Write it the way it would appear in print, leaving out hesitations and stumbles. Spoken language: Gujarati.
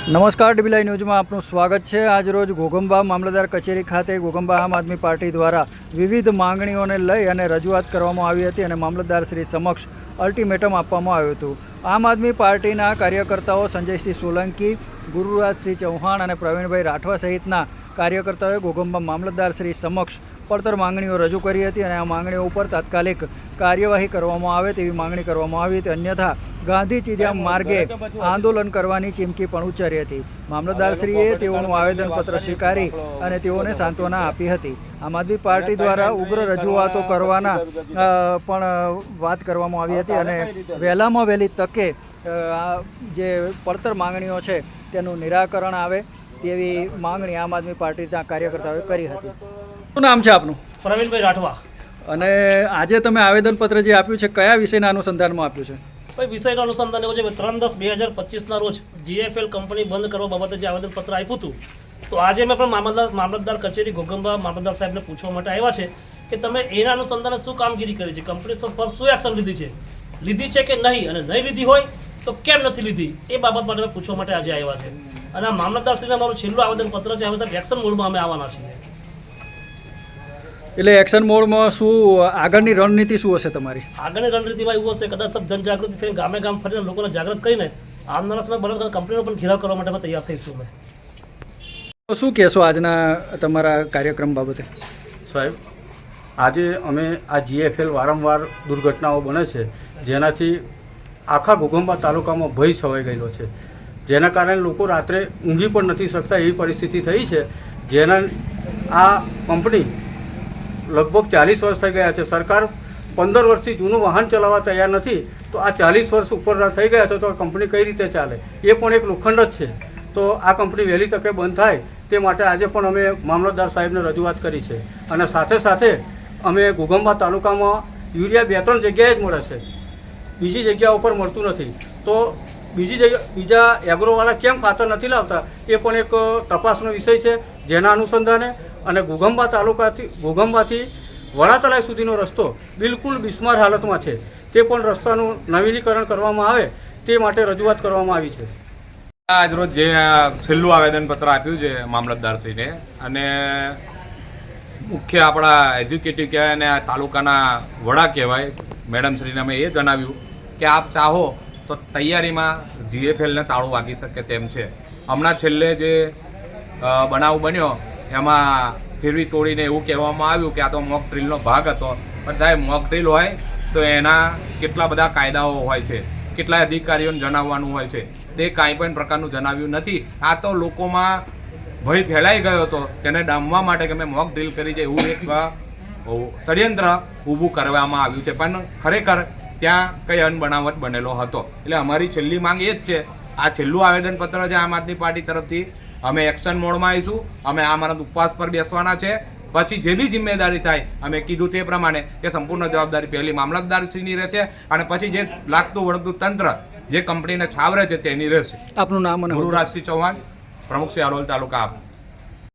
નમસ્કાર ડીબી ન્યૂઝમાં આપનું સ્વાગત છે। આજ રોજ ઘોઘંબા મામલતદાર કચેરી ખાતે ઘોઘંબા આમ આદમી પાર્ટી દ્વારા વિવિધ માંગણીઓને લઈ અને રજૂઆત કરવામાં આવી હતી અને મામલતદાર શ્રી સમક્ષ અલ્ટિમેટમ આપવામાં આવ્યું હતું। આમ આદમી પાર્ટીના કાર્યકર્તાઓ સંજયસિંહ સોલંકી, ગુરુરાજસિંહ ચૌહાણ અને પ્રવીણભાઈ રાઠવા સહિતના કાર્યકર્તાઓએ ઘોઘંબા મામલતદાર શ્રી સમક્ષ પડતર માંગણીઓ રજૂ કરી હતી અને આ માંગણીઓ ઉપર તાત્કાલિક કાર્યવાહી કરવામાં આવે તેવી માંગણી કરવામાં આવી હતી। અન્યથા ગાંધી ચિંધ્યા માર્ગે આંદોલન કરવાની ચીમકી પણ ઉચ્ચારી હતી। મામલતદારશ્રીએ તેઓનું આવેદનપત્ર સ્વીકારી અને તેઓને સાંત્વના આપી હતી। આમ આદમી પાર્ટી દ્વારા ઉગ્ર રજૂઆતો કરવાના પણ વાત કરવામાં આવી હતી અને વહેલામાં વહેલી તકે જે પડતર માંગણીઓ છે તેનું નિરાકરણ આવે તેવી માંગણી આમ આદમી પાર્ટીના કાર્યકર્તાઓએ કરી હતી। શું નામ છે આપનું? પ્રવીણભાઈ રાઠવા। અને આજે તમે આવેદનપત્ર જે આપ્યું છે કયા વિષયના અનુસંધાનમાં આપ્યું છે? ભાઈ વિષયનું અનુસંધાન એવું છે કે 3/10/2025ના રોજ જીએફએલ કંપની બંધ કરવા બાબતે જે આવેદનપત્ર આપ્યું હતું, તો આજે મેં પણ મામલતદાર કચેરી ઘોઘંબા મામલતદાર સાહેબને પૂછવા માટે આવ્યા છે કે તમે એના અનુસંધાને શું કામગીરી કરી છે, કંપની પર શું એક્શન લીધી છે કે નહીં, અને નહીં લીધી હોય તો કેમ નથી લીધી, એ બાબત માટે મેં પૂછવા માટે આજે આવ્યા છે। અને આ મામલતદારશ્રીને અમારું છેલ્લું આવેદનપત્ર છે, હવે સાહેબ એક્શન મોડમાં અમે આવવાના છીએ। એટલે એક્શન મોડમાં શું આગળની રણનીતિ શું હશે તમારી? આગળની રણનીતિમાં એવું હશે કદાચ જનજાગૃતિ ફરીને ગામે ગામ ફરીને લોકોને જાગૃત કરીને આવનારા સમય બરાબર કંપનીનો પણ ઘેરાવ કરવા માટે તૈયાર થઈશું અમે। તો શું કહેશો આજના તમારા કાર્યક્રમ બાબતે? સાહેબ, આજે અમે આ જીએફએલ વારંવાર દુર્ઘટનાઓ બને છે જેનાથી આખા ઘોઘંબા તાલુકામાં ભય છવાઈ ગયેલો છે, જેના કારણે લોકો રાત્રે ઊંઘી પણ નથી શકતા એવી પરિસ્થિતિ થઈ છે। જેના આ કંપની લગભગ 40 વર્ષ થઈ ગયા છે, સરકાર 15 વર્ષથી જૂનું વાહન ચલાવવા તૈયાર નથી, તો આ 40 વર્ષ ઉપર થઈ ગયા છે તો આ કંપની કઈ રીતે ચાલે? એ પણ એક લોખંડ જ છે। તો આ કંપની વહેલી તકે બંધ થાય તે માટે આજે પણ અમે મામલતદાર સાહેબને રજૂઆત કરી છે અને સાથે સાથે અમે ઘોઘંબા તાલુકામાં યુરિયા 2-3 જગ્યાએ જ મળે છે, બીજી જગ્યા ઉપર મળતું નથી, તો બીજા એગ્રોવાળા કેમ ખાતર નથી લાવતા એ પણ એક તપાસનો વિષય છે। જેના અનુસંધાને અને ઘોઘંબાથી વડાતલાઈ સુધીનો રસ્તો બિલકુલ બિસ્માર હાલતમાં છે, તે પણ રસ્તાનું નવીનીકરણ કરવામાં આવે તે માટે રજૂઆત કરવામાં આવી છે। આજ રોજ જે છેલ્લું આવેદનપત્ર આપ્યું છે મામલતદારશ્રીને, અને મુખ્ય આપણા એક્ઝિક્યુટિવ કહેવાય અને આ તાલુકાના વડા કહેવાય મેડમશ્રીને અમે એ જણાવ્યું કે આપ ચાહો તો તૈયારીમાં જીએફએલને તાળું વાગી શકે તેમ છે। હમણાં છેલ્લે જે બનાવ બન્યો એમાં ફેરવી તોડીને એવું કહેવામાં આવ્યું કે આ તો મોક ડ્રીલનો ભાગ હતો, પણ સાહેબ મોક ડ્રીલ હોય તો એના કેટલા બધા કાયદાઓ હોય છે, કેટલાય અધિકારીઓને જણાવવાનું હોય છે, તે કાંઈ પણ પ્રકારનું જણાવ્યું નથી। આ તો લોકોમાં ભય ફેલાઈ ગયો હતો તેને ડામવા માટે કે મેં મોક ડ્રીલ કરી છે એવું એક ષડયંત્ર ઊભું કરવામાં આવ્યું છે, પણ ખરેખર ત્યાં કંઈ અનબનાવટ બનેલો હતો। એટલે અમારી છેલ્લી માંગ એ જ છે, આ છેલ્લું આવેદનપત્ર છે આમ આદમી પાર્ટી તરફથી, અમે એક્શન મોડમાં આવીશું, અમે અમારા ઉપવાસ પર બેસવાના છે, પછી જે બી જિમ્મેદારી થાય અમે કીધું તે પ્રમાણે કે સંપૂર્ણ જવાબદારી પહેલી મામલતદારશ્રીની રહેશે અને પછી જે લાગતું વળગતું તંત્ર જે કંપનીને છાવરે છે તેની રહેશે। આપનું નામ? ગુરુરાજસિંહ ચૌહાણ, પ્રમુખ શ્રી આરોલ તાલુકા આપ।